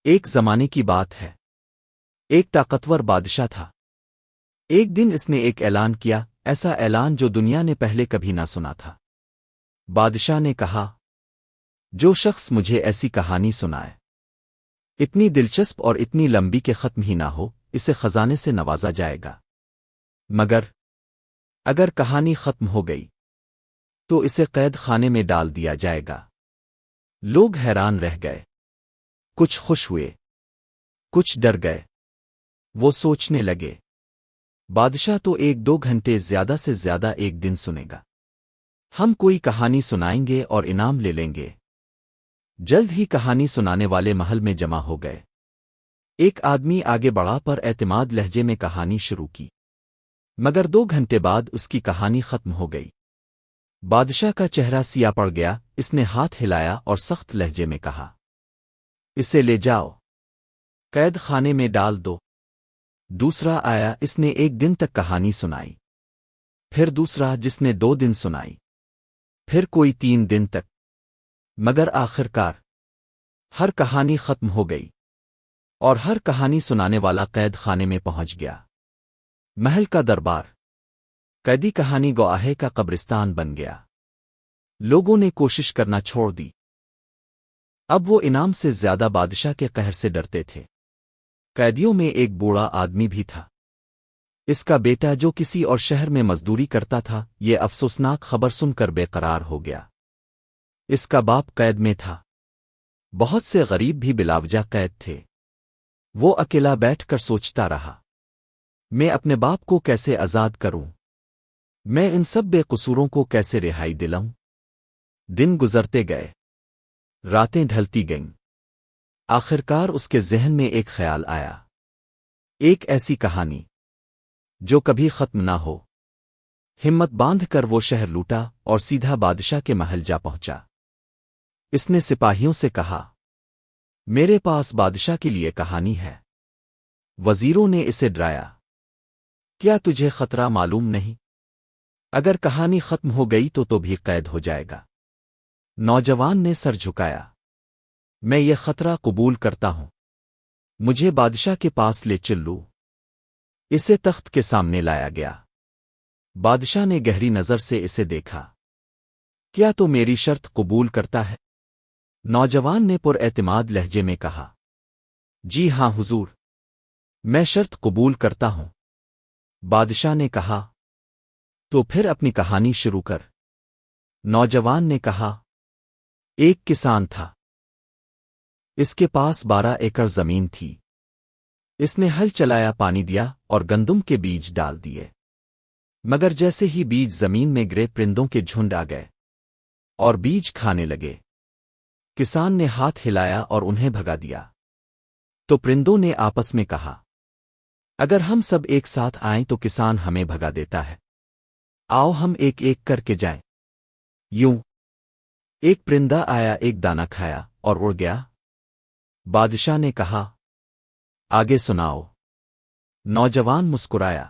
ایک زمانے کی بات ہے، ایک طاقتور بادشاہ تھا۔ ایک دن اس نے ایک اعلان کیا، ایسا اعلان جو دنیا نے پہلے کبھی نہ سنا تھا۔ بادشاہ نے کہا، جو شخص مجھے ایسی کہانی سنائے، اتنی دلچسپ اور اتنی لمبی کہ ختم ہی نہ ہو، اسے خزانے سے نوازا جائے گا۔ مگر اگر کہانی ختم ہو گئی تو اسے قید خانے میں ڈال دیا جائے گا۔ لوگ حیران رہ گئے، کچھ خوش ہوئے، کچھ ڈر گئے۔ وہ سوچنے لگے، بادشاہ تو 1-2 گھنٹے زیادہ سے زیادہ ایک دن سنے گا، ہم کوئی کہانی سنائیں گے اور انعام لے لیں گے۔ جلد ہی کہانی سنانے والے محل میں جمع ہو گئے۔ ایک آدمی آگے بڑھا پر اعتماد لہجے میں کہانی شروع کی، مگر 2 گھنٹے بعد اس کی کہانی ختم ہو گئی۔ بادشاہ کا چہرہ سیاہ پڑ گیا، اس نے ہاتھ ہلایا اور سخت لہجے میں کہا، اسے لے جاؤ، قید خانے میں ڈال دو۔ دوسرا آیا، اس نے 1 دن تک کہانی سنائی، پھر دوسرا جس نے 2 دن سنائی، پھر کوئی 3 دن تک، مگر آخرکار ہر کہانی ختم ہو گئی اور ہر کہانی سنانے والا قید خانے میں پہنچ گیا۔ محل کا دربار قیدی کہانی گواہے کا قبرستان بن گیا۔ لوگوں نے کوشش کرنا چھوڑ دی، اب وہ انعام سے زیادہ بادشاہ کے قہر سے ڈرتے تھے۔ قیدیوں میں ایک بوڑھا آدمی بھی تھا۔ اس کا بیٹا جو کسی اور شہر میں مزدوری کرتا تھا، یہ افسوسناک خبر سن کر بے قرار ہو گیا۔ اس کا باپ قید میں تھا، بہت سے غریب بھی بلاوجہ قید تھے۔ وہ اکیلا بیٹھ کر سوچتا رہا، میں اپنے باپ کو کیسے آزاد کروں؟ میں ان سب بے قصوروں کو کیسے رہائی دلاؤں؟ دن گزرتے گئے، راتیں ڈھلتی گئیں۔ آخرکار اس کے ذہن میں ایک خیال آیا، ایک ایسی کہانی جو کبھی ختم نہ ہو۔ ہمت باندھ کر وہ شہر لوٹا اور سیدھا بادشاہ کے محل جا پہنچا۔ اس نے سپاہیوں سے کہا، میرے پاس بادشاہ کے لیے کہانی ہے۔ وزیروں نے اسے ڈرایا، کیا تجھے خطرہ معلوم نہیں؟ اگر کہانی ختم ہو گئی تو بھی قید ہو جائے گا۔ نوجوان نے سر جھکایا، میں یہ خطرہ قبول کرتا ہوں، مجھے بادشاہ کے پاس لے چلو۔ اسے تخت کے سامنے لایا گیا۔ بادشاہ نے گہری نظر سے اسے دیکھا، کیا تو میری شرط قبول کرتا ہے؟ نوجوان نے پر اعتماد لہجے میں کہا، جی ہاں حضور، میں شرط قبول کرتا ہوں۔ بادشاہ نے کہا، تو پھر اپنی کہانی شروع کر۔ نوجوان نے کہا، ایک کسان تھا، اس کے پاس 12 ایکڑ زمین تھی۔ اس نے ہل چلایا، پانی دیا اور گندم کے بیج ڈال دیے، مگر جیسے ہی بیج زمین میں گرے، پرندوں کے جھنڈ آ گئے اور بیج کھانے لگے۔ کسان نے ہاتھ ہلایا اور انہیں بھگا دیا، تو پرندوں نے آپس میں کہا، اگر ہم سب ایک ساتھ آئیں تو کسان ہمیں بھگا دیتا ہے، آؤ ہم ایک ایک کر کے جائیں۔ یوں ایک پرندہ آیا، ایک دانہ کھایا اور اڑ گیا۔ بادشاہ نے کہا، آگے سناؤ۔ نوجوان مسکرایا۔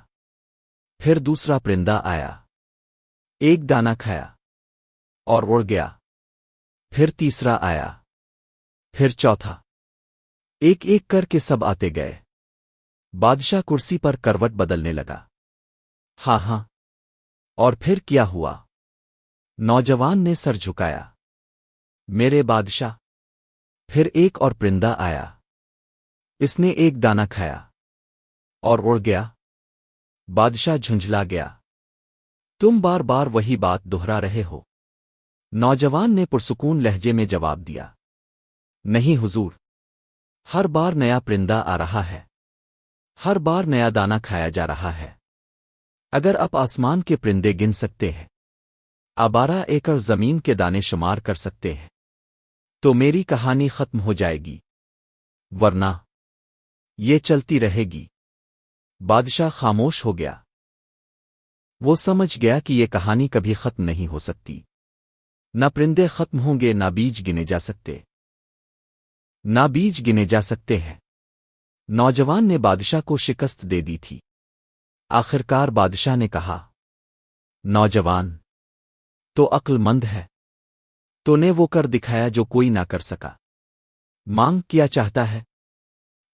پھر دوسرا پرندہ آیا، ایک دانہ کھایا اور اڑ گیا۔ پھر تیسرا آیا، پھر چوتھا، ایک ایک کر کے سب آتے گئے۔ بادشاہ کرسی پر کروٹ بدلنے لگا۔ ہاں ہاں، اور پھر کیا ہوا؟ نوجوان نے سر جھکایا، میرے بادشاہ۔ پھر ایک اور پرندہ آیا، اس نے ایک دانہ کھایا اور اڑ گیا۔ بادشاہ جھنجھلا گیا، تم بار بار وہی بات دہرا رہے ہو۔ نوجوان نے پرسکون لہجے میں جواب دیا، نہیں حضور، ہر بار نیا پرندہ آ رہا ہے، ہر بار نیا دانہ کھایا جا رہا ہے۔ اگر آپ آسمان کے پرندے گن سکتے ہیں، 12 ایکڑ زمین کے دانے شمار کر سکتے ہیں، تو میری کہانی ختم ہو جائے گی، ورنہ یہ چلتی رہے گی۔ بادشاہ خاموش ہو گیا۔ وہ سمجھ گیا کہ یہ کہانی کبھی ختم نہیں ہو سکتی۔ نہ پرندے ختم ہوں گے، نہ بیج گنے جا سکتے، نہ بیج گنے جا سکتے ہیں۔ نوجوان نے بادشاہ کو شکست دے دی تھی۔ آخرکار بادشاہ نے کہا، نوجوان تو عقل مند ہے، تو نے وہ کر دکھایا جو کوئی نہ کر سکا۔ مانگ، کیا چاہتا ہے؟